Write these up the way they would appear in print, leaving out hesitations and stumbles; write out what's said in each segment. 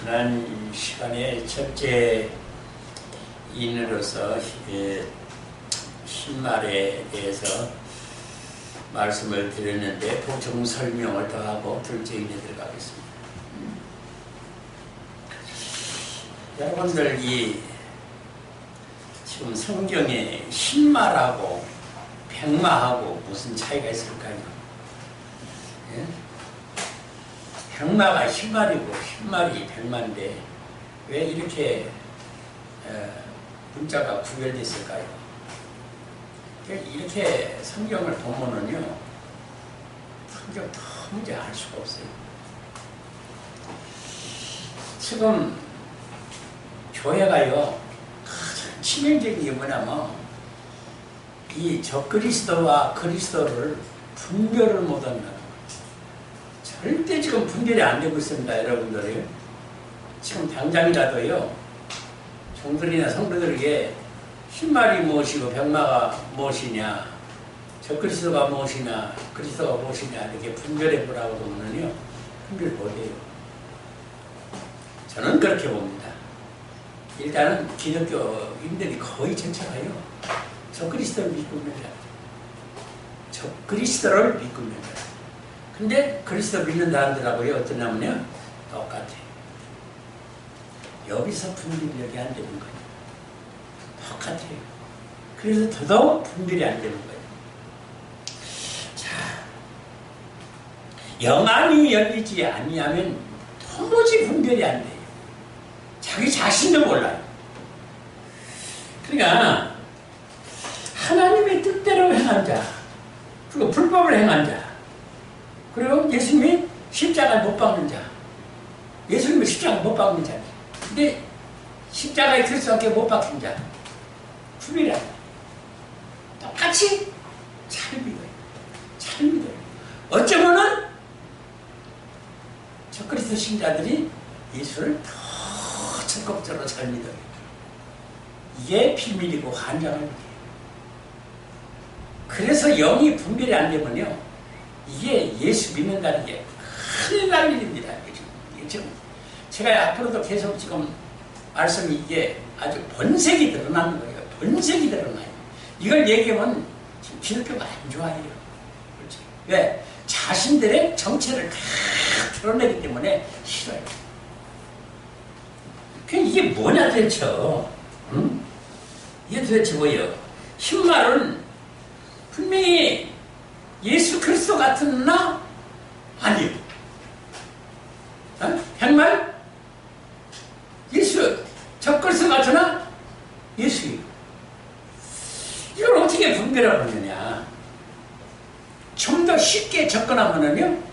지난 시간에 첫째 인으로서 신말에 대해서 말씀을 드렸는데 보충 설명을 더하고 둘째 인에 들어가겠습니다. 여러분들 지금 성경에 신말하고 백마하고 무슨 차이가 있을까요? 예? 백마가 신말이고 신말이 백마인데 왜 이렇게 문자가 구별됐을까요? 이렇게 성경을 보면은요, 성경 도무지 알 수가 없어요. 지금 교회가요, 가장 치명적인 게 뭐냐면 이 적그리스도와 그리스도를 분별을 못한다는 거예요. 절대 지금 분별이 안 되고 있습니다, 여러분들이. 지금 당장이라도요, 종들이나 성도들에게 신말이 무엇이고 백마가 무엇이냐, 적그리스도가 무엇이냐, 그리스도가 무엇이냐 이렇게 분별해 보라고 보면요, 분별 못해요. 저는 그렇게 봅니다. 일단은 기독교인들이 거의 전체가요, 적그리스도를 믿고 있는 자들, 적그리스도를 믿고 있는 자들. 근데 그리스도 믿는 사람들하고요, 어떠냐면요, 똑같아요. 여기서 분별이 안 되는 거예요. 똑같아요. 그래서 더더욱 분별이 안 되는 거예요. 자, 영안이 열리지 아니하면 도무지 분별이 안 돼요. 자기 자신도 몰라요. 그러니까 하나님의 뜻대로 행한 자, 그리고 불법을 행한 자, 그리고 예수님이 십자가를 못 박는 자, 예수님이 십자가를 못 박는 자, 근데 십자가에 그리스도께 못 박힌 자, 구별이 안 돼요. 똑같이 잘 믿어요. 잘 믿어요. 어쩌면은 적그리스도 신자들이 예수를 더 적극적으로 잘 믿어요. 이게 비밀이고 환장한 일이에요. 그래서 영이 분별이 안 되면요, 이게 예수 믿는다는 게 큰일 날 일입니다. 지금 제가 앞으로도 계속 지금 말씀이 이게 아주 본색이 드러나는 거예요. 본색이 드러나요. 이걸 얘기하면 지금 기독교가 안 좋아해요. 그렇지? 왜? 자신들의 정체를 다 드러내기 때문에 싫어요. 이게 뭐냐 도대체? 응? 이게 도대체 뭐예요? 신말은 분명히 예수 그리스도 같은 나? 아니요. 어? 백말? 예수 적그리스도 같으나? 예수예요. 이걸 어떻게 분별하느냐? 좀 더 쉽게 접근하면은요,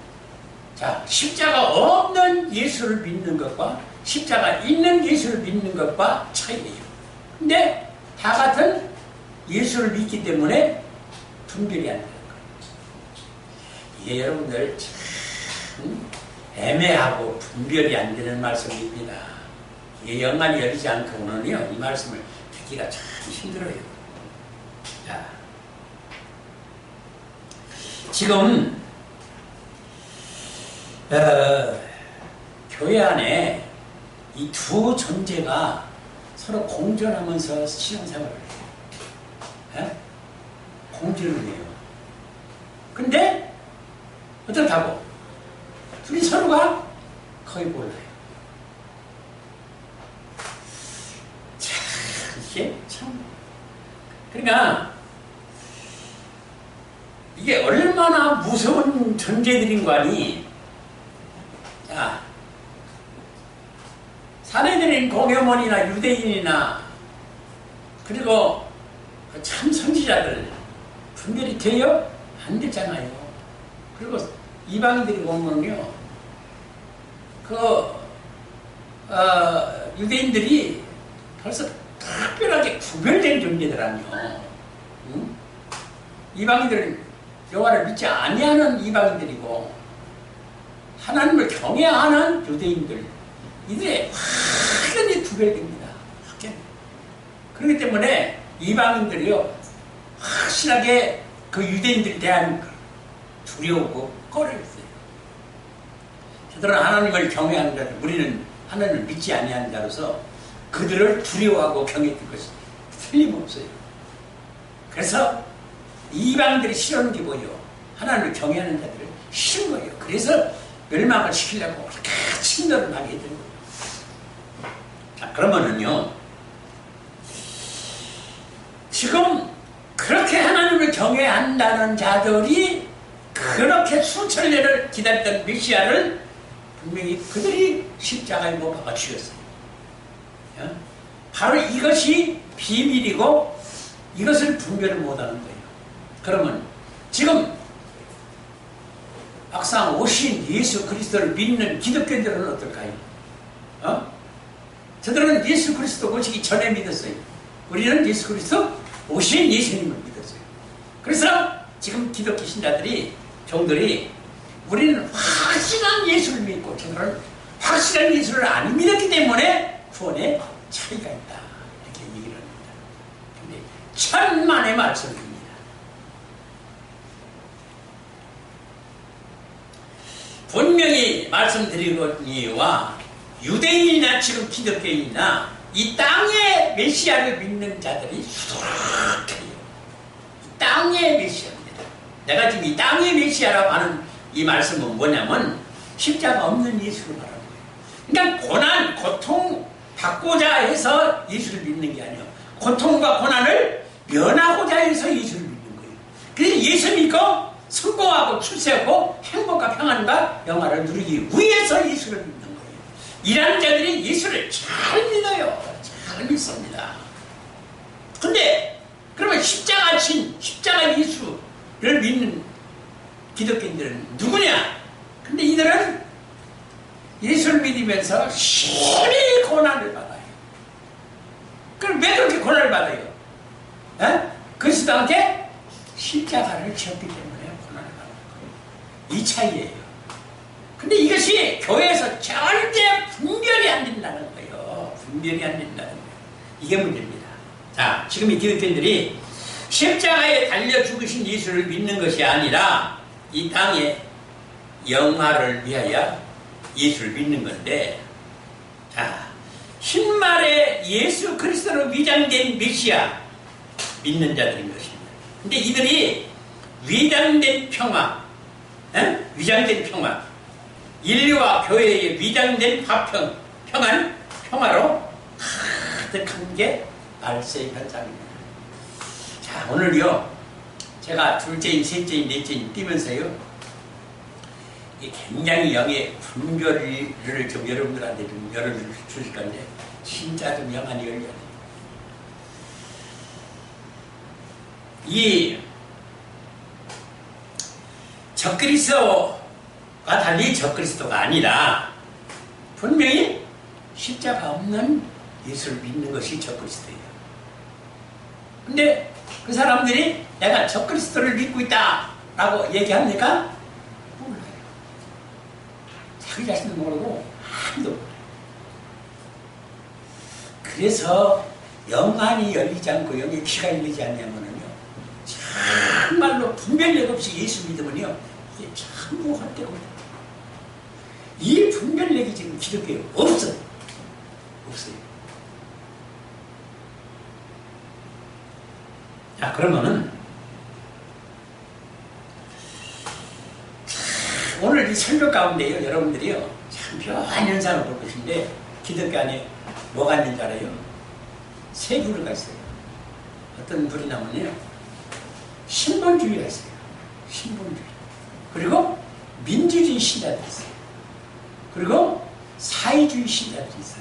자, 십자가 없는 예수를 믿는 것과 십자가 있는 예수를 믿는 것과 차이예요. 근데 다 같은 예수를 믿기 때문에 분별이 안 되는 거예요. 이게 여러분들 참 애매하고 분별이 안 되는 말씀입니다. 이게 영안이 열리지 않고는요, 이 말씀을 듣기가 참 힘들어요. 자, 지금 교회 안에 이 두 존재가 서로 공존하면서 신앙생활을 해요. 공존을 해요. 근데 어떻다고? 둘이 서로가 거의 몰라요. 참, 이게 참. 그러니까 이게 얼마나 무서운 존재들인가니. 자, 사내들인 공회원이나 유대인이나 그리고 참 선지자들 분별이 돼요? 안 되잖아요. 그리고 이방인들이 보면요, 유대인들이 벌써 특별하게 구별된 존재들 아니요. 응? 이방인들은 여호와를 믿지 아니하는 이방인들이고 하나님을 경외하는 유대인들, 이들이 확연히 구별됩니다. 확연히. 그렇기 때문에 이방인들이요, 확실하게 그 유대인들에 대한 두려우고 꺼려했어요. 저들은 하나님을 경외하는 것, 우리는 하나님을 믿지 아니하는 자로서 그들을 두려워하고 경외할 것이 틀림없어요. 그래서 이방들이 싫어하는 게 뭐예요? 하나님을 경외하는 자들을 싫은 거예요. 그래서 멸망을 시키려고 그렇게 친노를 많이 해드는 거예요. 자, 그러면은요, 지금 그렇게 하나님을 경외한다는 자들이 그렇게 수천 년을 기다렸던 메시아를 분명히 그들이 십자가에 못 박아 죽였어요. 바로 이것이 비밀이고 이것을 분별을 못하는 거예요. 그러면 지금 막상 오신 예수 그리스도를 믿는 기독교인들은 어떨까요? 저들은 예수 그리스도 오시기 전에 믿었어요. 우리는 예수 그리스도 오신 예수님을 믿었어요. 그래서 지금 기독교 신자들이, 종들이 우리는 확실한 예수를 믿고 저들은 확실한 예수를 안 믿었기 때문에 구원에 차이가 있다, 이렇게 얘기를 합니다. 근데 천만의 말씀입니다. 분명히 말씀드리거니와 유대인이나 지금 기독교인이나 이 땅의 메시아를 믿는 자들이 수두룩해요. 이 땅의 메시아입니다. 내가 지금 이 땅의 메시아라고 하는 이 말씀은 뭐냐면 십자가 없는 예수를 말하는 거예요. 그러니까 고난, 고통 받고자 해서 예수를 믿는 게 아니에요. 고통과 고난을 면하고자 해서 예수를 믿는 거예요. 그래서 예수 믿고 성공하고 출세하고 행복과 평안과 영화를 누리기 위해서 예수를 믿는 거예요. 이런 자들이 예수를 잘 믿어요. 잘 믿습니다. 근데 그러면 십자가 예수를 믿는 기독교인들은 누구냐? 근데 이들은 예수를 믿으면서 심히 고난을 받아요. 그럼 왜 그렇게 고난을 받아요? 그리스도 함께 십자가를 지었기 때문에 고난을 받는 거예요. 이 차이예요. 근데 이것이 교회에서 절대 분별이 안 된다는 거예요. 분별이 안 된다는 거예요. 이게 문제입니다. 자, 지금 이 기독교인들이 십자가에 달려 죽으신 예수를 믿는 것이 아니라 이 땅의 영화를 위하여 예수를 믿는 건데, 자, 흰말에 예수 그리스도로 위장된 메시아 믿는 자들인 것입니다. 근데 이들이 위장된 평화, 위장된 평화, 인류와 교회의 위장된 화평, 평화로 가득한 게 말세의 현상입니다. 자, 오늘요, 제가 둘째인, 셋째인, 넷째인 뛰면서요, 굉장히 영의 분별을 좀 여러분들한테 좀 열어주실 건데, 진짜 좀 영안이 열려야 돼요. 이 적그리스도와 달리 적그리스도가 아니라 분명히 십자가 없는 예수를 믿는 것이 적그리스도예요. 근데 그 사람들이 내가 적그리스도를 믿고 있다 라고 얘기합니까? 몰라요. 자기 자신도 모르고 아무도 몰라요. 그래서 영안이 열리지 않고 영의 귀가 열리지 않냐면요, 정말로 분별력 없이 예수 믿으면요, 이게 참 헛되고, 이 분별력이 지금 기독교에 없어요. 자, 그러면은 오늘 이 설교 가운데요, 여러분들이요, 참 묘한 현상을 볼 것인데, 기독교 안에 뭐가 있는 줄 알아요? 세 부류가 있어요. 어떤 부류냐면요, 신본주의가 있어요. 신본주의. 그리고 민주주의 신자들이 있어요. 그리고 사회주의 신자들이 있어요.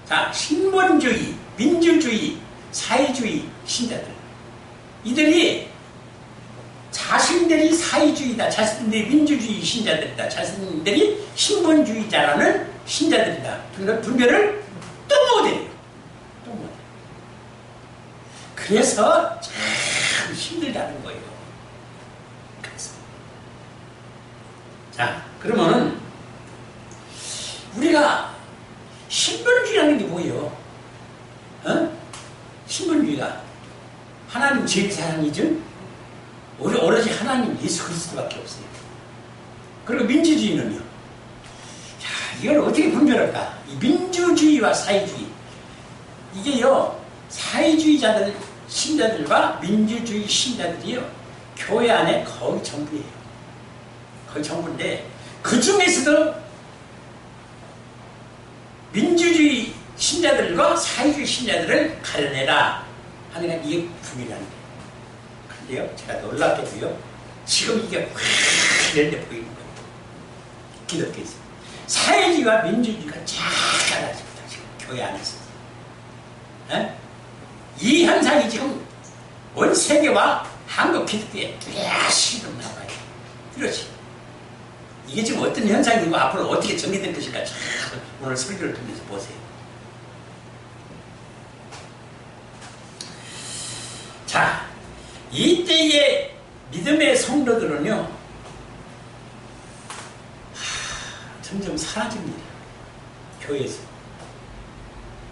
자, 신본주의, 민주주의, 사회주의 신자들. 이들이 자신들이 사회주의다, 자신들이 민주주의 신자들이다, 자신들이 신본주의자라는 신자들이다. 분별을 또 못해요. 그래서 참 힘들다는 거예요. 그래서. 자, 그러면은 우리가 신본주의라는 게 뭐예요? 신본주의가 하나님 제일 사랑이죠? 오로지 하나님 예수 그리스도밖에 없어요. 그리고 민주주의는요. 자, 이걸 어떻게 분별할까? 이 민주주의와 사회주의. 이게요, 사회주의자들, 신자들과 민주주의 신자들이요, 교회 안에 거의 전부예요. 거의 전부인데, 그 중에서도 민주주의 신자들과 사회주의 신자들을 가려내라 하니까 이게 분별하는 거예요. 그런데요, 제가 놀랍게도요, 지금 이게 확 이런데 보이는 거예요. 기독교에서. 사회주의와 민주주의가 쫙 갈라집니다, 지금 교회 안에서. 에? 이 현상이 지금 온 세계와 한국 기독교에 뚜렷이 나와요. 그렇지. 이게 지금 어떤 현상이고 앞으로 어떻게 정리될 것인가 참 오늘 설교를 통해서 보세요. 자, 이때의 믿음의 성도들은요, 점점 사라집니다.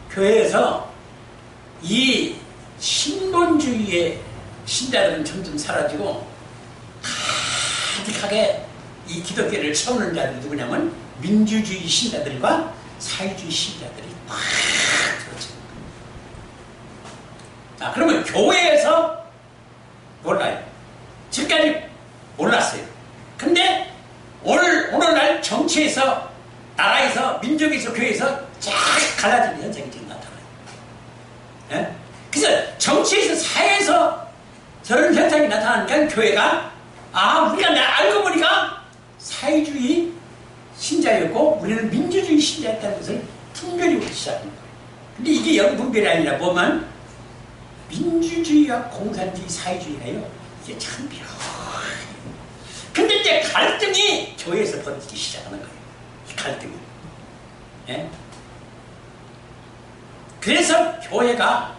교회에서 이 신본주의의 신자들은 점점 사라지고 가득하게 이 기독교를 채우는 자들이 누구냐면 민주주의 신자들과 사회주의 신자들이 꽉 들어집니다. 자, 그러면 교회에서 몰라요. 지금까지 몰랐어요. 근데 오늘날 정치에서, 나라에서, 민족에서, 교회에서 쫙 갈라지는 현상이 지금 나타나요. 예? 그래서 정치에서, 사회에서 저런 현상이 나타나니까 교회가, 우리가 알고 보니까 사회주의 신자였고 우리는 민주주의 신자였다는 것을 분별이 오기 시작합니다. 근데 이게 영분별이 아니라 뭐만 민주주의와 공산주의, 사회주의가요, 이게 참 묘해요. 근데 이제 갈등이 교회에서 벌어지기 시작하는 거예요. 이 갈등이. 예? 그래서 교회가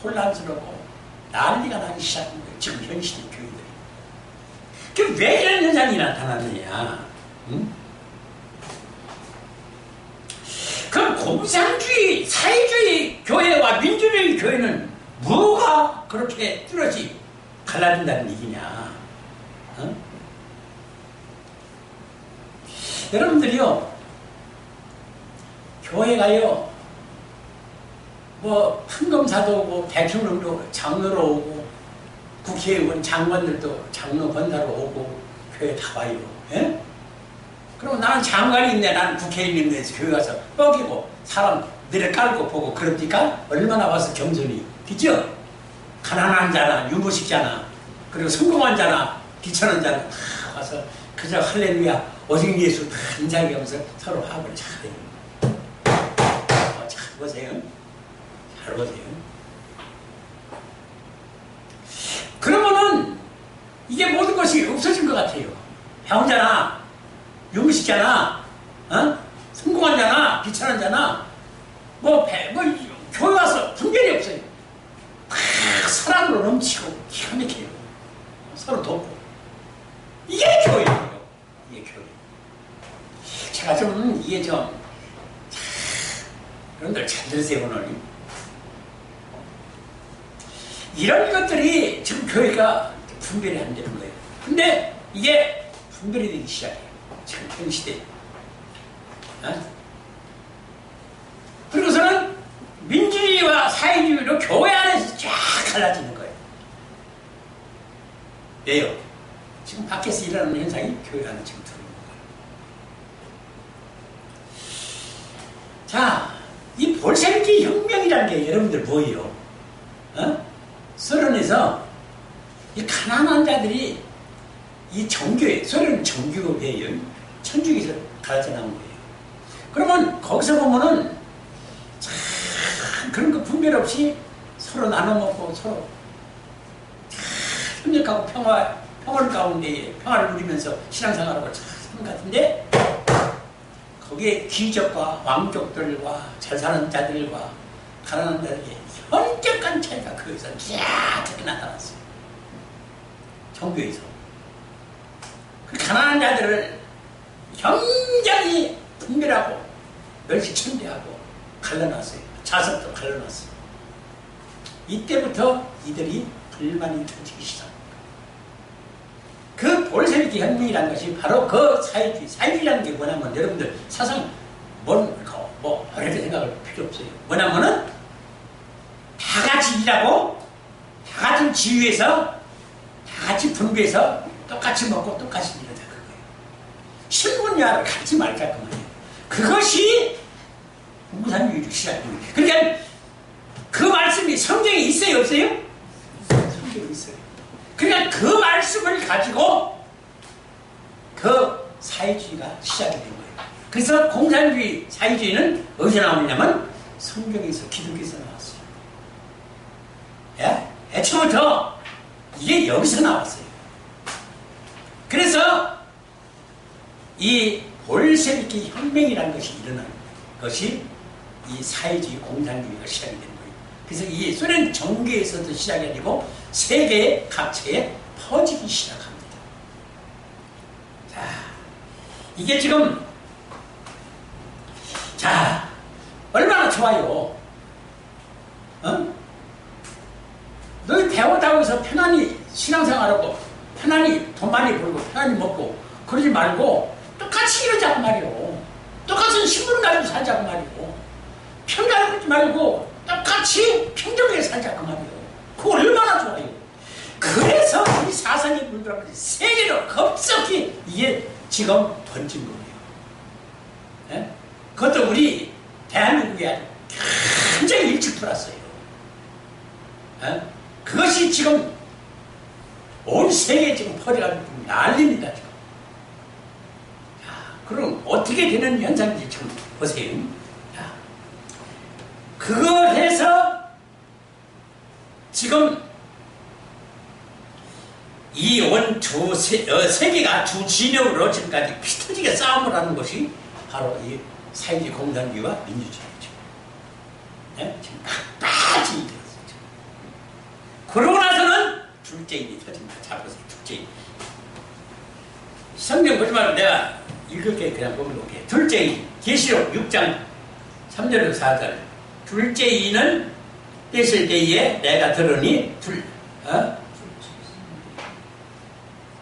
혼란스럽고 난리가 나기 시작한 거예요. 지금 현 시대 교회들이. 그럼 왜 이런 현상이 나타나느냐? 응? 그럼 공산주의, 사회주의 교회와 민주주의 교회는 뭐가 그렇게 뚜렷이 갈라진다는 얘기냐? 응? 여러분들이요, 교회가요, 뭐 판검사도 오고 대통령도 장로로 오고 국회의원 장관들도 장로 권사로 오고 교회 다 와요. 예? 그럼 나는 장관이 있네, 나는 국회의원이 있네, 교회 가서 뻐기고 사람 내려깔고 보고 그럽니까? 얼마나 와서 겸손히, 그죠? 가난한 자나 유부식 자나 그리고 성공한 자나 비천한 자나 다 와서 그저 할렐루야 오직 예수 다 인사하면서 서로 화합을 잘해요. 잘 보세요. 잘 보세요. 그러면은 이게 모든 것이 없어진 것 같아요. 배운 자나 유부식 자나 성공한 자나 비천한 자나 교회 와서 분별이 없어요. 사랑으로 넘치고 기가 막혀요. 서로 돕고. 이게 교회예요. 이게 교회. 제가 좀 이게 좀 여러분들 잘 들으세요. 오늘 이런 것들이 지금 교회가 분별이 안 되는 거예요. 근데 이게 분별이 되기 시작해요. 지금 현 시대에. 그리고서는 민주주의와 사회주의로 교회 안에서 쫙 갈라지는 거예요. 왜요? 지금 밖에서 일어나는 현상이 교회 안에 지금 들어오는 거예요. 자, 이 볼셰비키 혁명이라는 게 여러분들 뭐예요? 소련에서 이 가난한 자들이 이 정교회, 소련은 정교회예요. 천주교에서 갈라져 나온 거예요. 그러면 거기서 보면은 참 그런 거 분별 없이 서로 나눠 먹고 서로 협력하고 평화를 가운데 평화를 누리면서 신앙생활하고 참 같은데 거기에 귀족과 왕족들과 잘 사는 자들과 가난한 자들의 현격한 차이가 거기서 쫙 나타났어요. 정교에서. 그 가난한 자들을 굉장히 분별하고 멸시천대하고 갈라놨어요. 자석도 갈라놨어요. 이때부터 이들이 불만이 터지기 시작합니다. 볼셰비키 혁명이라는 것이 바로 그 사회주의, 사회주의라는 게 뭐냐면 여러분들 사상 어렵게 생각할 필요 없어요. 뭐냐면은 다 같이 일하고 다 같은 지위에서 다 같이 분배해서 똑같이 먹고 똑같이 일하자 그거예요. 신분야를 갖지 말자 그 말이에요. 그것이 공산주의를 시작합니다. 그러니까 그 말씀이 성경에 있어요 없어요? 성경에 있어요. 그러니까 그 말씀을 가지고 그 사회주의가 시작이 된 거예요. 그래서 공산주의, 사회주의는 어디서 나오느냐면 성경에서 기독교에서 나왔어요. 예? 애초부터 이게 여기서 나왔어요. 그래서 이 볼셰비키 혁명이라는 것이 일어난 것이 이 사회주의, 공산주의가 시작이 된 거예요. 그래서 이 소련 정계에서도 시작이 아니고 세계 각처에 퍼지기 시작합니다. 자, 이게 지금 자, 얼마나 좋아요. 어? 너희 배웠다고 해서 편안히 신앙생활하고 편안히 돈 많이 벌고 편안히 먹고 그러지 말고 똑같이 이러자고 말이요. 똑같은 신분 가지고 살자고 말이요. 평가하지 말고 똑같이 평등하게 살자고 말이요. 그거 얼마나 좋아요. 그래서 이 사상이 물들어서 세계로 급속히 이게 지금 번진 거예요. 예? 그것도 우리 대한민국에 아주 굉장히 일찍 돌았어요. 예? 그것이 지금 온 세계에 지금 퍼져가지고 난립니다. 지금. 자, 그럼 어떻게 되는 현상인지 좀 보세요. 자, 그걸 해서 지금 이 세계가 두 진영으로 지금까지 피터지게 싸움을 하는 것이 바로 이 사회주의 공산주의와 민주주의죠. 네? 지금 빠지 들었어요. 그러고 나서는 둘째 일이 터집니다. 자, 보세요. 둘째 일. 성경 보지 말고 내가 읽을게 그냥 보면 볼게요. 둘째 일. 계시록 6장 3절에서 4절. 둘째 이는 떼실 때에 내가 들으니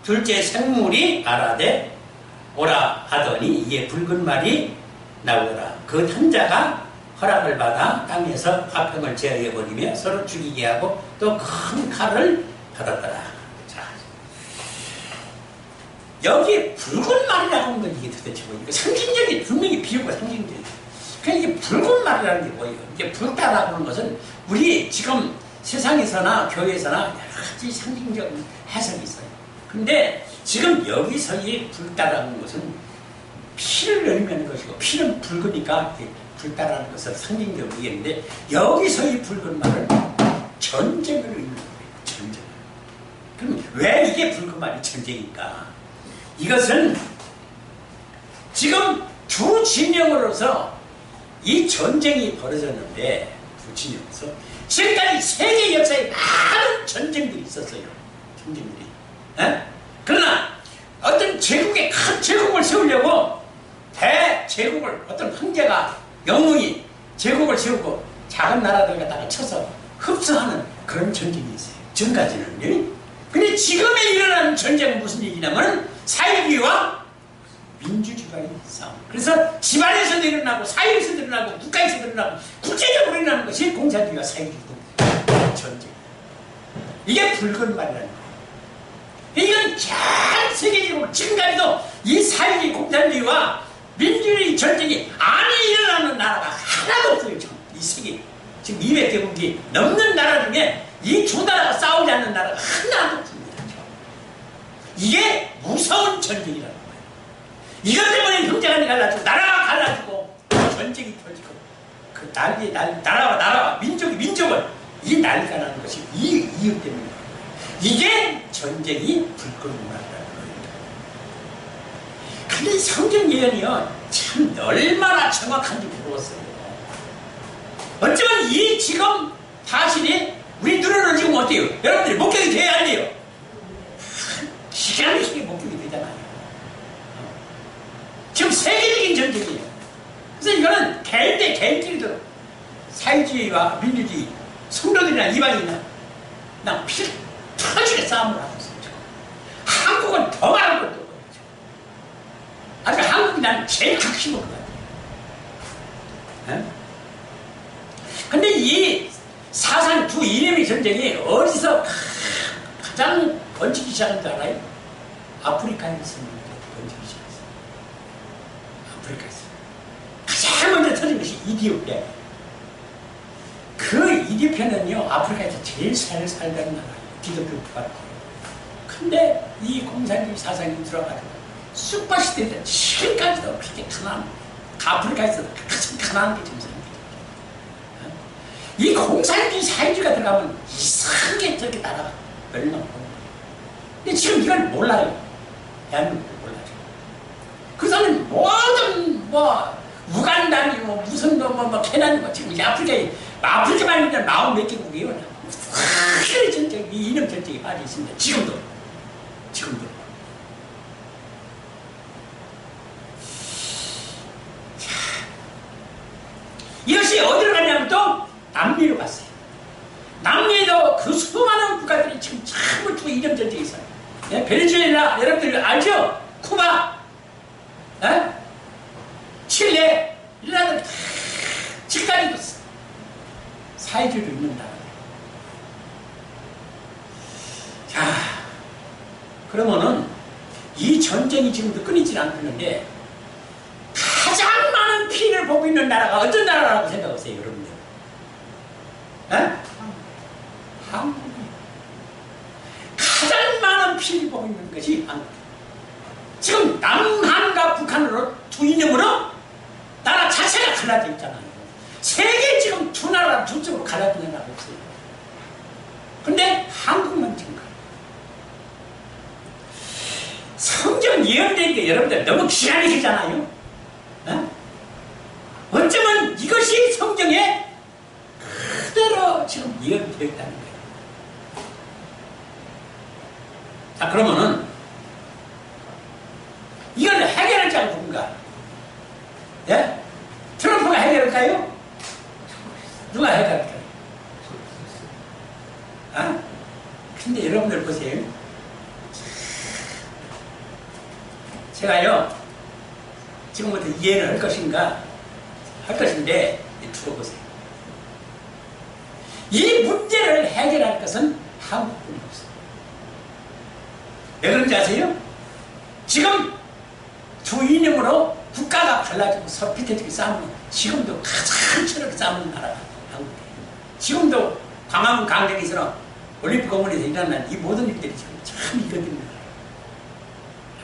둘째 생물이 말하되 오라 하더니 이에 붉은 말이 나오더라. 그 탄자가 허락을 받아 땅에서 화평을 제어해버리며 서로 죽이게 하고 또 큰 칼을 받았더라. 자, 여기 붉은 말이라고 하는 건 이게 도대체 뭐예요? 상징적인, 분명히 비유가 상징적이에요. 그러니까 이게 붉은 말이라는 게 뭐예요? 이게 붉다라고 하는 것은 우리 지금 세상에서나 교회에서나 여러 가지 상징적인 해석이 있어요. 근데 지금 여기서 이 붉다라는 것은 피를 의미하는 것이고 피는 붉으니까 붉다라는 것을 상징적으로 얘기했는데 여기서 이 붉은 말은 전쟁을 의미하는 거예요. 전쟁. 그럼 왜 이게 붉은 말이 전쟁일까? 이것은 지금 두 진영으로서 이 전쟁이 벌어졌는데 두 진영에서 지금까지 세계 역사에 많은 전쟁들이 있었어요. 전쟁들이. 에? 그러나 어떤 제국의 큰 제국을 세우려고 대제국을 어떤 황제가 영웅이 제국을 세우고 작은 나라들 갖다가 쳐서 흡수하는 그런 전쟁이 있어요. 지금까지는. 근데 지금에 일어나는 전쟁은 무슨 얘기냐면 사회주의와 민주주의의 싸움. 그래서 집안에서도 일어나고 사회에서도 일어나고 국가에서도 일어나고 국제적으로 일어나는 것이 공산주의와 사회주의 전쟁. 이게 붉은 말이라는 거예요. 이건 전 세계적으로 지금까지도 이 사회주의 공산주의와 민주주의 전쟁이 안 일어나는 나라가 하나도 없어요. 지금 이 세계 지금 200개국이 넘는 나라 중에 이 두 나라가 싸우지 않는 나라가 하나도 없습니다. 이게 무서운 전쟁이라는 거예요. 이것 때문에 형제간이 갈라지고 나라가 갈라지고 전쟁이 터지고 그 나라와 민족을 이 난리가 나는 것이 이 이유 때문입니다. 이게 전쟁이 불끈문화라는 거예요. 근데 성경 예언이요 참 얼마나 정확한지 부러웠어요. 어쩌면 이 지금 사실이 우리 눈으로는 지금 어때요? 여러분들이 목격이 돼야 안 돼요? 기가 막히게 목격이 되잖아요. 지금 세계적인 전쟁이에요. 그래서 이거는 개인 대 개인끼리도 사회주의와 민주주의, 성도들이나 이방인이나 그냥 피 터지게 싸움을 하고 있어요. 지금. 한국은 더 많아. 제일 극심한 것 같아요. 근데 이 사상 두 이념의 전쟁이 어디서 가장 번지기 시작한 줄 알아요? 아프리카에서 번지기 시작했어요. 아프리카에서. 가장 먼저 터진 것이 이디오피아예요. 그 이디오피아는요, 아프리카에서 제일 잘 살던 나라예요. 기독교 국가라고. 근데 이 공산주의 사상이 들어가지고 슈퍼시대 때 지금까지도 그렇게 가난, 아프리카에서도 가장 가난한 게 정상입니다. 이 공산주의 사회주의가 들어가면 이상하게 저렇게 나라가 멸망하는 거예요. 근데 지금 이걸 몰라요. 대한민국을 몰라요. 그 사람은 모든 우간다니 무슨 케냐니 지금 이 아프리카만 있는 40몇 개국이에요. 확실히 전쟁, 이 이념 전쟁이 빠져 있습니다. 지금도. 자, 이것이 어디로 갔냐면 또 남미로 갔어요. 남미에도 그 수많은 국가들이 지금 전부 두 이념 전쟁이 있어요. 예? 베네수엘라 여러분들 알죠? 쿠바, 칠레 이런 나라들 지금까지도 사회주의로 있는 나라. 자, 그러면은 이 전쟁이 지금도 끊이질 않는데 가장 많은 피해를 보고 있는 나라가 어떤 나라라고 생각하세요, 여러분들? 한국이에요. 가장 많은 피해를 보고 있는 것이 한국. 지금 남한과 북한으로 두 이념으로 나라 자체가 갈라져 있잖아요. 세계 지금 두 나라 두 쪽으로 갈라져 있는 나라가 없어요. 근데 한국만 지금 가요. 성경 예언된 게 여러분들 너무 기한이 길잖아요. 어쩌면 이것이 성경에 그대로 지금 예언되어 있다는 거예요. 자, 그러면은 이걸 해결할 자가 누군가? 예? 트럼프가 해결할까요? 누가 해결할까요? 근데 여러분들 보세요. 제가요, 지금부터 이해를 할 것인데, 두고 보세요. 이 문제를 해결할 것은 한국뿐이 없어요. 왜 그런지 아세요? 지금 두 이념으로 국가가 갈라지고 서로 피태지게 싸우는, 지금도 가장 치열하게 싸우는 나라가 한국이에요. 지금도 광화문 강대에서는 올림픽 공원에서 일어난 이 모든 일들이 지금 참 이거든요.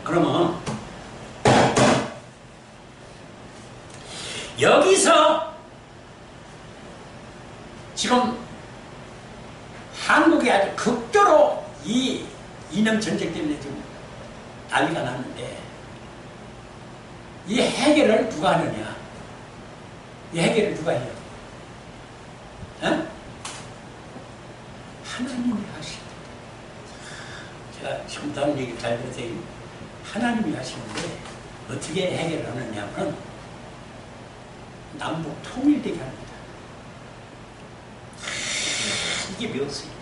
그러면 여기서 지금 한국이 아주 극도로 이 이념 전쟁 때문에 지금 난리가 났는데 이 해결을 누가 하느냐? 이 해결을 누가 해요? 하나님이 하시는데, 제가 지금 다음 얘기 잘 들으세요. 하나님이 하시는데 어떻게 해결을 하느냐면 남북 통일되게 합니다. 이게 묘수예요.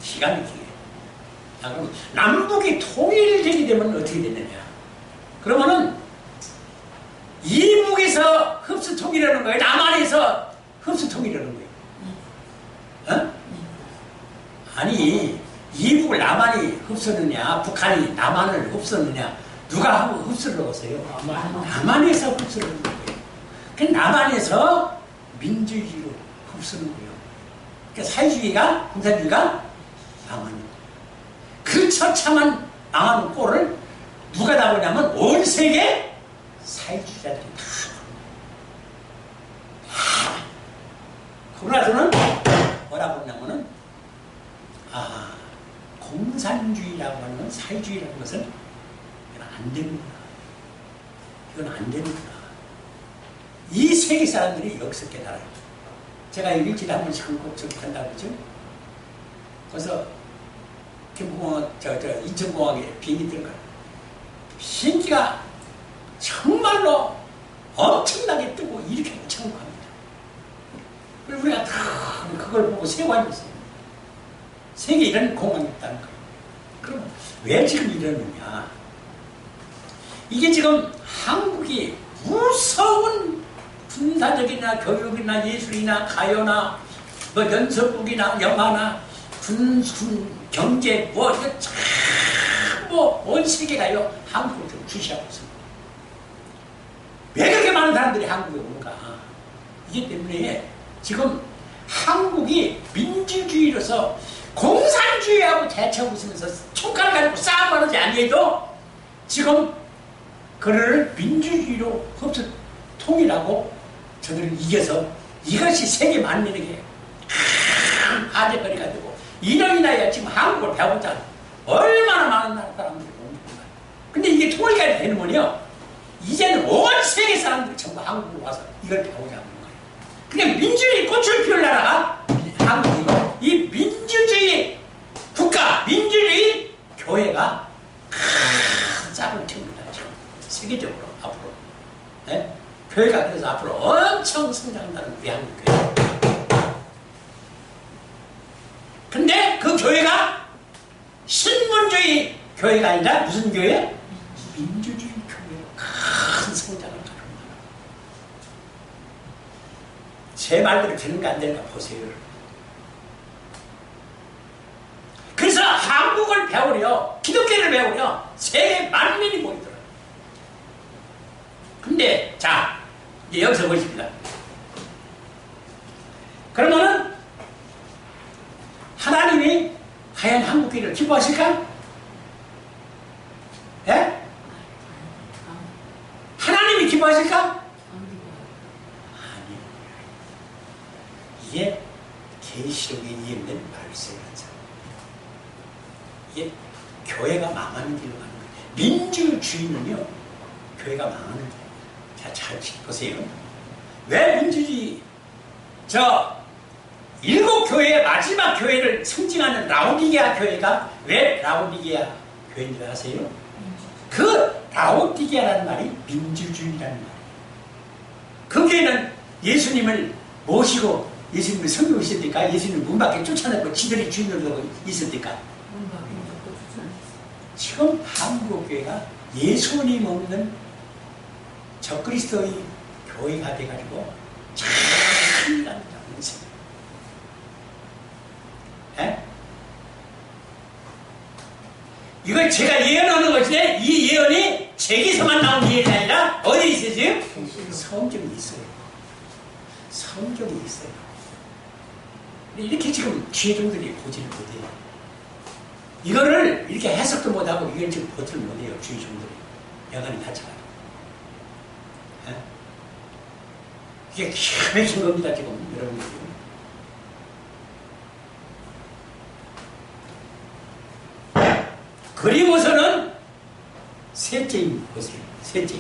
기가 막히게. 그럼 남북이 통일되게 되면 어떻게 되느냐? 그러면은 이북에서 흡수 통일하는 거예요? 남한에서 흡수 통일하는 거예요? 아니, 이북을 남한이 흡수느냐, 북한이 남한을 흡수느냐, 누가 하고 흡수를 넣었어요? 남한에서 흡수를 넣는 거예요. 그 남한에서 민주주의로 흡수는 거예요. 그러니까 사회주의가, 공산주의가 망하는. 그 처참한 망하는 꼴을 누가 다 보냐면 온 세계 사회주의자들이 다 보는 거예요. 그러고 나서는 뭐라고 하냐면은 공산주의라고 하는 건, 사회주의라는 것은 이건 안 되는구나. 이건 안 되는구나. 이 세계 사람들이 여기서 깨달아요. 제가 일주일에 한 번씩 한국 저기 간다고 그러죠? 그래서 김포공항, 인천공항에 비행기 들어가요. 비행기가 정말로 엄청나게 뜨고 이렇게 천국합니다. 그리고 우리가 그걸 보고 세관이 있어요. 세계에 이런 공항이 있다는 거예요. 그럼 왜 지금 이러느냐? 이게 지금 한국이 무서운 군사적이나 교육이나 예술이나 가요나 뭐 연설국이나 영화나 군수 경제 뭐 이거 온 세계가요 한국을 좀 주시하고 있습니다. 왜 그렇게 많은 사람들이 한국에 오는가? 이게 때문에 지금 한국이 민주주의로서 공산주의하고 대처하고 있으면서 총칼 가지고 싸움하는지 아니해도 지금 그를 민주주의로 흡수 통일하고 저들을 이겨서 이것이 세계 만민에게 큰 화제거리가 되고 이년이나야 지금 한국을 배우자 얼마나 많은 나라 사람들이 오는 거야. 근데 이게 통일이 되는 거요. 이제는 온 세계 사람들이 전부 한국으로 와서 이걸 배우자 하는 거예요. 그냥 민주주의 꽃을 피울 나라가 한국이고 이 민주주의 국가, 민주주의 교회가 큰 짝을 틉니다. 세계적으로 앞으로. 네? 교회가 그래서 앞으로 엄청 성장한다는 우리 한국 교회. 근데 그 교회가 신분주의 교회가 아니라 무슨 교회? 민주주의 교회로 큰 성장을 가는 거예요. 제 말대로 되는가 안 되는가 보세요. 그래서 한국을 배우려, 기독교를 배우려 세계 만민이 모이더라고요. 근데 자, 이제 여기서 보십니다. 그러면은 하나님이 과연 한국교회를 기뻐하실까? 예? 하나님이 기뻐하실까? 아니, 이게 계시록에 예언된 말씀이죠. 이게 교회가 망하는 길로 가는 거예요. 민주주의는요, 교회가 망하는 거예요. 자, 잘 보세요. 왜 민주주의, 일곱 교회의 마지막 교회를 상징하는 라오디게아 교회가 왜 라오디게아 교회인 줄 아세요? 그 라오디게아라는 말이 민주주의라는 말이에요. 그 교회는 예수님을 모시고 예수님을 섬기고 있었니까? 예수님을 문 밖에 쫓아내고 지들이 주인으로 있었니까? 지금 한국교회가 예수님 없는 적그리스도의 교회가 돼가지고 참 난다. 예? 이걸 제가 예언하는 것인데 이 예언이 제기서만 나온 예언이 아니라 어디에 있어요? 성경이 있어요. 성경이 있어요. 이렇게 지금 주의종들이 보지를 못해요. 이거를 이렇게 해석도 못하고 이걸 지금 보지를 못해요. 주의종들이 여간이 다쳐가지고. 예? 이게 기가 막힌 겁니다. 지금 여러분들이. 그리고서는 셋째인 보세요. 셋째.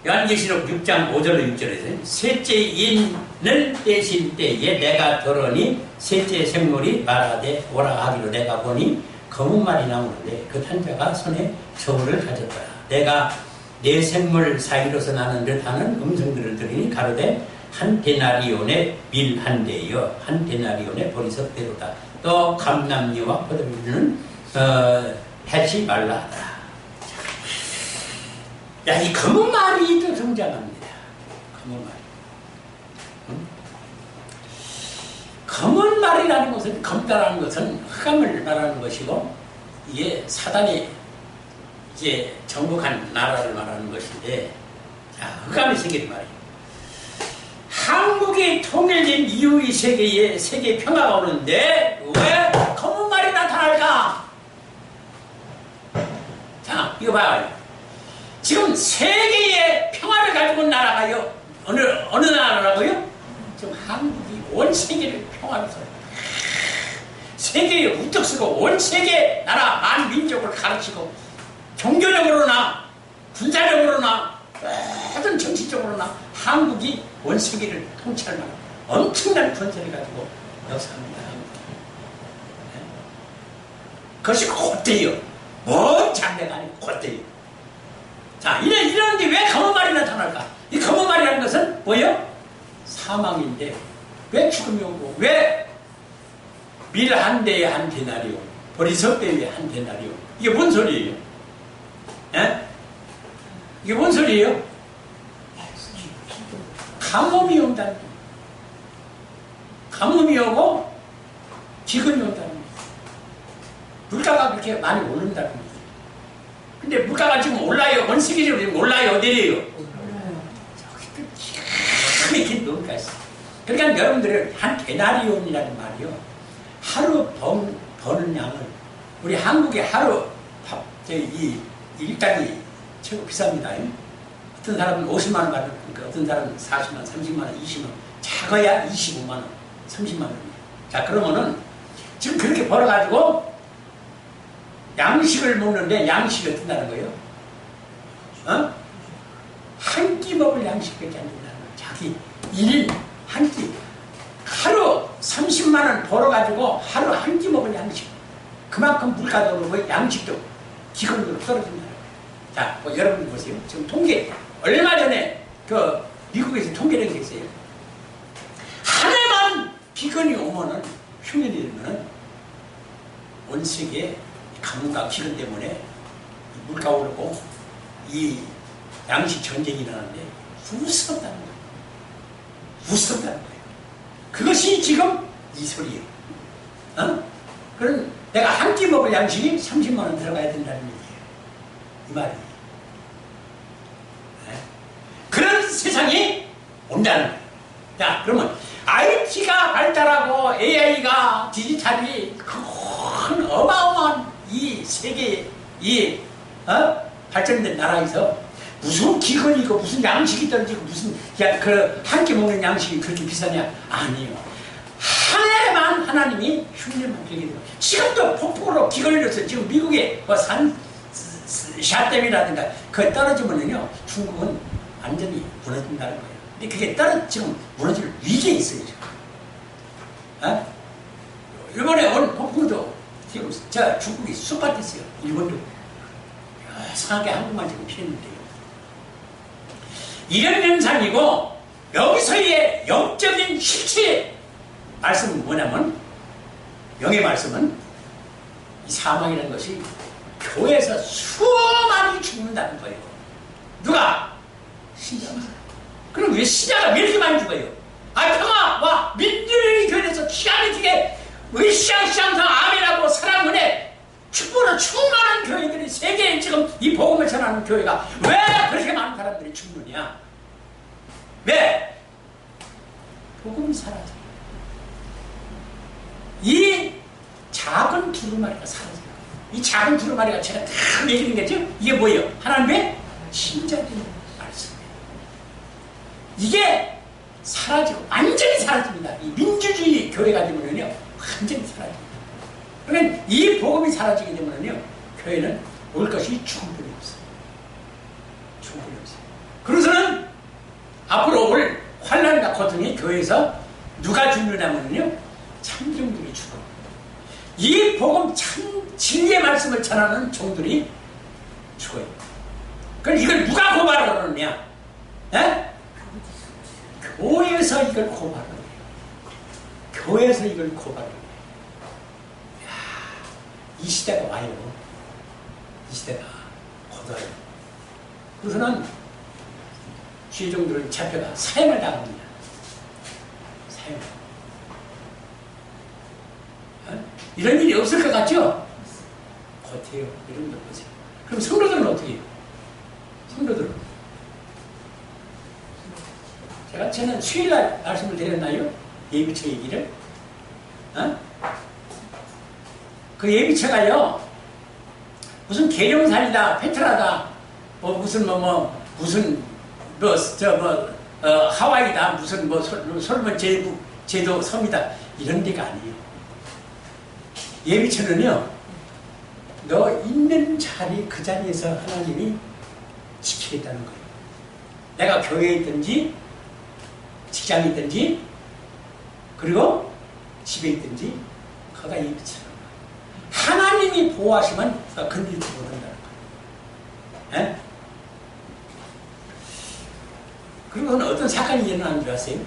요한계시록 6장 5절로 6절에서 셋째 인을 떼실 때에 내가 들으니 셋째 생물이 말하되 오라 하기로 내가 보니 검은 말이 나오는데 그 탄자가 손에 저울을 가졌더라. 내가 네 생물 사이로서 나는 듯하는 음성들을 들으니 가로되 한 데나리온의 밀 한 대여 한 데나리온의 보리석 대로다. 또 감람류와 포도주는 해치 말라 하더라. 야, 이 검은 말이 또 등장합니다. 검은 말. 응? 검은 말이라는 것은, 검다라는 것은 흑암을 말하는 것이고, 이게 사단이 이제 정복한 나라를 말하는 것인데, 자, 흑암의 세계를 말이에요. 한국이 통일된 이후의 세계에 세계 평화가 오는데 왜 검은 말이 나타날까? 자, 이거 봐요. 지금 세계의 평화를 가지고 온 나라가요. 어느 나라라고요? 지금 한국이 온 세계를 평화로 써요. 세계에 우뚝 서고 온 세계 나라 만민족을 가르치고 종교적으로나 군사적으로나 모든 정치적으로나 한국이 온 세계를 통치할 만한 엄청난 권세를 가지고 역사합니다. 네? 그것이 곧대요. 뭔 장래가 아니고 곧대요. 자, 이러는데 왜 검은 말이 나타날까? 이 검은 말이라는 것은 뭐예요? 사망인데 왜 죽음이 오고 왜 밀 한 대에 한 데나리온 보리석 대에 한 데나리온 이게 뭔 소리예요? 예? 이게 뭔 소리예요? 가뭄이 온다는 거예요. 가뭄이 오고 기근이 온다는 거예요. 물가가 그렇게 많이 오른다는 거예요. 근데 물가가 지금 올라요. 온 세계적으로 지금 올라요. 내려요. 저기 이렇게 논가 있어요. 그러니까 여러분들이 한 데나리온이라는 말이요. 하루 버는 양을 우리 한국에 하루 이 일당이 최고 비쌉니다. 어떤 사람은 50만 원 받으니까 어떤 사람은 40만 원, 30만 원, 20만 원, 작아야 25만 원, 30만 원이에요. 자, 그러면은 지금 그렇게 벌어가지고 양식을 먹는데 양식이 어떻다는 거예요? 한 끼 먹을 양식밖에 안 된다는 거예요. 자기 1인 한 끼. 하루 30만 원 벌어가지고 하루 한 끼 먹을 양식. 그만큼 물가도 오르고 양식도 기본적으로 떨어진다는 거예요. 자, 뭐 여러분 보세요. 지금 통계, 얼마 전에 그 미국에서 통계를 게 있어요. 한 해만 기근이 오면은, 흉년이 되면은 온 세계에 가뭄과 기근 때문에 물가 오르고 이 양식 전쟁이 일어나는데 무섭다는 거예요. 무섭다는 거예요. 그것이 지금 이 소리예요. 그럼 내가 한 끼 먹을 양식이 30만 원 들어가야 된다는 얘기예요. 이 말이에요. 네? 그런 세상이 온다는 거예요. 자, 그러면 IT가 발달하고 AI가 디지털이 큰 어마어마한 이 세계의 이 발전된 나라에서 무슨 기근이고 무슨 양식이 떨어지고 무슨 그 한 끼 먹는 양식이 그렇게 비싸냐? 아니에요. 한 해만 하나님이 흉년만 들게 돼요. 지금도 폭풍으로 기근을 일어서 지금 미국의 뭐 샤댐이라든가 그게 떨어지면은요 중국은 완전히 무너진다는 거예요. 근데 그게 지금 무너질 위기에 있어요. 지금. 이번에 온 폭풍도 지금 저 중국이 쑥밭했어요. 일본도 이상하게 한국만 지금 피했는데요. 이런 현상이고 여기서의 영적인 실체 말씀은 뭐냐면 영의 말씀은 이 사망이라는 것이 교회에서 수많이 죽는다는 거예요. 누가? 신자가. 그럼 왜 신자가 왜 이렇게 많이 죽어요? 평화 민주주의 교회에서 기가 막히게 으쌰으쌰 아멘하고 사랑 은혜 축복으로 충만한 교회들이 세계에 지금 이 복음을 전하는 교회가 왜 그렇게 많은 사람들이 죽느냐? 왜? 복음이 사라져. 이 작은 두루마리가 사라져요. 이 작은 두루마리가 제가 다 얘기하는 거죠? 이게 뭐예요? 하나님의 신자들의 말씀이에요. 이게 사라지고 완전히 사라집니다. 이 민주주의 교회가 되면요 완전히 사라집니다. 그러면 이 복음이 사라지게 되면요 교회는 올 것이 죽음뿐이 없어요. 죽음뿐이 없어요. 그래서는 앞으로 올 환난과 고통이 교회에서 누가 죽느냐면요 참종들이 죽어. 이 복음 참 진리의 말씀을 전하는 종들이 죽어요. 그럼 이걸 누가 고발하러 그러느냐? 교회에서 이걸 고발하는 거예요. 교회에서 이걸 고발하는 거예요. 이 시대가 와요. 이 시대가 곧 와요. 그래서는 주의종들은 잡혀가 사형을 당합니다. 사형. 이런 일이 없을 것 같죠? 곧해요. 이런 거 보세요. 그럼 성도들은 어떻게 해요? 성도들은? 저는 수요일날 말씀을 드렸나요? 예비처 얘기를? 그 예비처가요, 무슨 계룡산이다, 페트라다, 하와이다, 솔몬 제도 섬이다, 이런 데가 아니에요. 예비처는요, 너 있는 자리 그 자리에서 하나님이 지키겠다는 거예요. 내가 교회에 있든지 직장에 있든지 그리고 집에 있든지 거기가 예비처는 거예요. 하나님이 보호하시면 건들지 못한다는 거예요. 그리고는 어떤 사건이 일어나는 줄 아세요?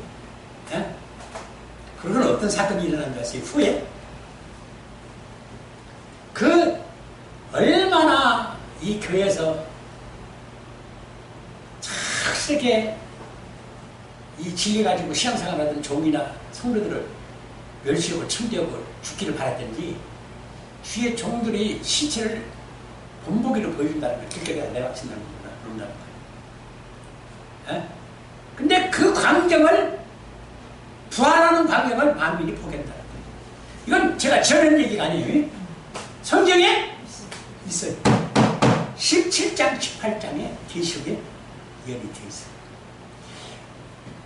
그리고는 어떤 사건이 일어나는 줄 아세요? 후에 얼마나 이 교회에서 그렇게 이 진리 가지고 신앙생활하던 종이나 성도들을 멸시하고 침대하고 죽기를 바랐던지 주의 종들이 시체를 본보기로 보여준다는 걸 길거리에 내박친다는 거구나. 근데 그 광경을 부활하는 광경을 만민이 보겠다는 거예요. 이건 제가 지어낸 얘기가 아니에요. 성경에 있어요. 17장, 18장에 계시록에 예언이 되어 있어요.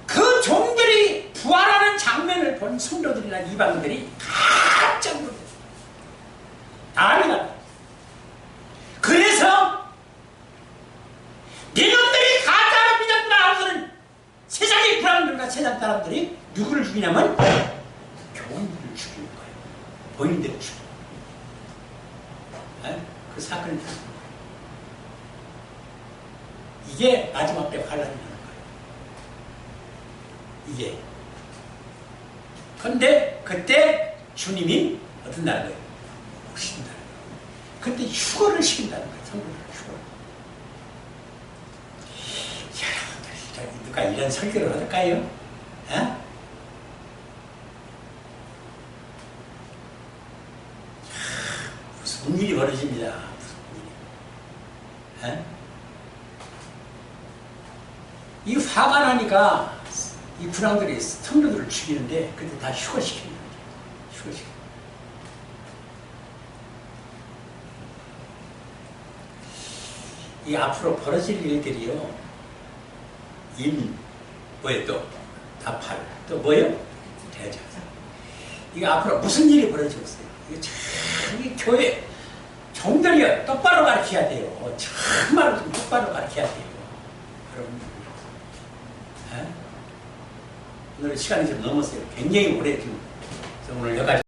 그 종들이 부활하는 장면을 본 성도들이나 이방인들이 깜짝 놀랐어요. 난리가. 그래서 니놈들이 가짜로 믿었구나 하고서는 세상의 불안들과 세상 사람들이 누구를 죽이냐면 교인들을 죽이는 거예요. 본인들을 죽이는 거예요. 그 사건이 있습니다. 이게 마지막 때 환란이 나는 거예요. 이게. 근데 그때 주님이 어떤 날인 거예요? 오신다는 거예요. 그때 휴거를 시킨다는 거예요. 성도들 휴거. 여러분들, 누가 이런 설교를 할까요? 무슨 일이 벌어집니다. 무슨 일이. 이 화가 나니까 이 군왕들이 성도들을 죽이는데 그때 다 휴거시키는 거죠. 휴거시키는. 이 앞으로 벌어질 일들이요. 뭐예요 또? 다팔. 또 뭐예요? 대적. 이거 앞으로 무슨 일이 벌어지겠어요? 이거 참, 이 교회 종들이요. 똑바로 가르쳐야 돼요. 정말로 좀 똑바로 가르쳐야 돼요. 여러분. 오늘 시간이 좀 넘었어요. 굉장히 오래 지금 오늘 여기까지.